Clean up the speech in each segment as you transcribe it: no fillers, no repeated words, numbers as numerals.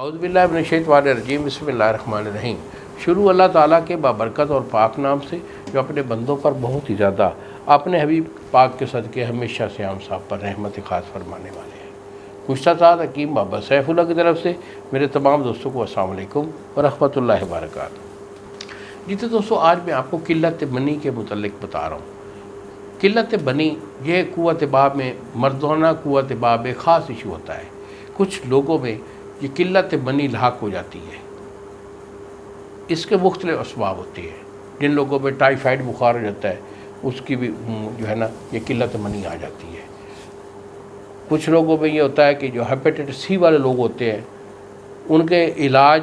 اعوذ باللہ من الشیطان الرجیم بسم اللہ الرحمن الرحیم۔ شروع اللہ تعالیٰ کے بابرکت اور پاک نام سے جو اپنے بندوں پر بہت ہی زیادہ اپنے حبیب پاک کے صدقے ہمیشہ سیام صاحب پر رحمت خاص فرمانے والے ہیں۔ گزشتہ سال حکیم بابا سیف اللہ کی طرف سے میرے تمام دوستوں کو السلام علیکم ورحمۃ اللہ وبرکاتہ۔ جی تو دوستوں، آج میں آپ کو قلت منی کے متعلق بتا رہا ہوں۔ قلت منی یہ قوت باب میں مردانہ قوت باب ایک خاص ایشو ہوتا ہے۔ کچھ لوگوں میں یہ قلت منی لاحق ہو جاتی ہے۔ اس کے مختلف اسباب ہوتے ہیں۔ جن لوگوں میں ٹائیفائڈ بخار ہو جاتا ہے اس کی بھی جو ہے نا یہ قلت منی آ جاتی ہے۔ کچھ لوگوں میں یہ ہوتا ہے کہ جو ہیپیٹائٹس سی والے لوگ ہوتے ہیں ان کے علاج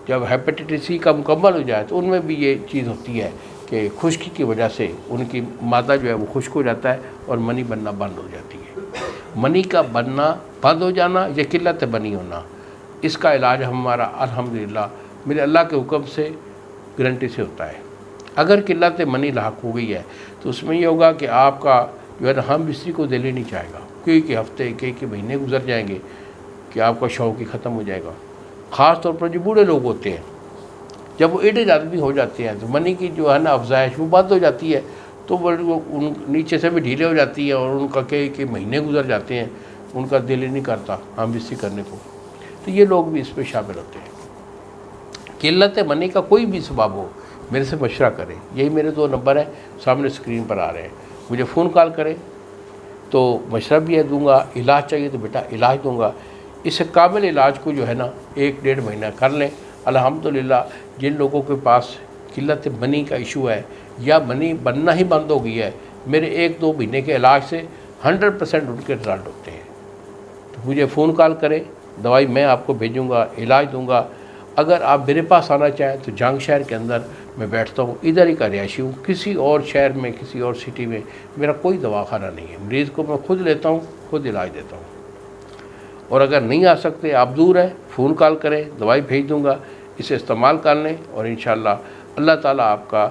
جب ہیپیٹائٹس سی کا مکمل ہو جائے تو ان میں بھی یہ چیز ہوتی ہے کہ خشکی کی وجہ سے ان کی مادہ جو ہے وہ خشک ہو جاتا ہے اور منی بننا بند ہو جاتی ہے۔ منی کا بننا بند ہو جانا یا قلت منی ہونا، اس کا علاج ہمارا الحمدللہ میرے اللہ کے حکم سے گارنٹی سے ہوتا ہے۔ اگر قلت منی لاحق ہو گئی ہے تو اس میں یہ ہوگا کہ آپ کا جو ہے نا ہم بستری کو دل ہی نہیں چاہے گا، کئی ہفتے کئی مہینے گزر جائیں گے کہ آپ کا شوق ہی ختم ہو جائے گا۔ خاص طور پر جو بوڑھے لوگ ہوتے ہیں جب وہ ایڈج آدمی ہو جاتے ہیں تو منی کی جو ہے نا افزائش وہ بند ہو جاتی ہے، تو وہ نیچے سے بھی ڈھیلے ہو جاتی ہے اور ان کا کئی مہینے گزر جاتے ہیں، ان کا دل ہی نہیں کرتا ہم بستری کرنے کو، تو یہ لوگ بھی اس پہ شامل ہوتے ہیں۔ قلت منی کا کوئی بھی سبب ہو میرے سے مشورہ کریں، یہی میرے 2 نمبر ہیں سامنے اسکرین پر آ رہے ہیں، مجھے فون کال کریں تو مشورہ بھی دوں گا، علاج چاہیے تو بیٹا علاج دوں گا۔ اس کامل علاج کو جو ہے نا 1-1.5 مہینہ کر لیں۔ الحمدللہ جن لوگوں کے پاس قلت منی کا ایشو ہے یا منی بننا ہی بند ہو گئی ہے، میرے 1-2 مہینے کے علاج سے 100% ان کے رزلٹ ہوتے ہیں۔ تو مجھے فون کال کریں، دوائی میں آپ کو بھیجوں گا، علاج دوں گا۔ اگر آپ میرے پاس آنا چاہیں تو جنگ شہر کے اندر میں بیٹھتا ہوں، ادھر ہی کا رہائشی ہوں، کسی اور شہر میں کسی اور سٹی میں میرا کوئی دواخانہ نہیں ہے۔ مریض کو میں خود لیتا ہوں، خود علاج دیتا ہوں۔ اور اگر نہیں آ سکتے، آپ دور ہیں، فون کال کریں، دوائی بھیج دوں گا، اسے استعمال کر لیں اور انشاءاللہ اللہ تعالیٰ آپ کا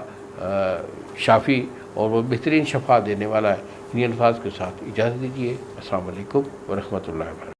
شافی اور وہ بہترین شفا دینے والا ہے۔ انہی الفاظ کے ساتھ اجازت دیجیے۔ السلام علیکم ورحمۃ اللہ وبرکاتہ۔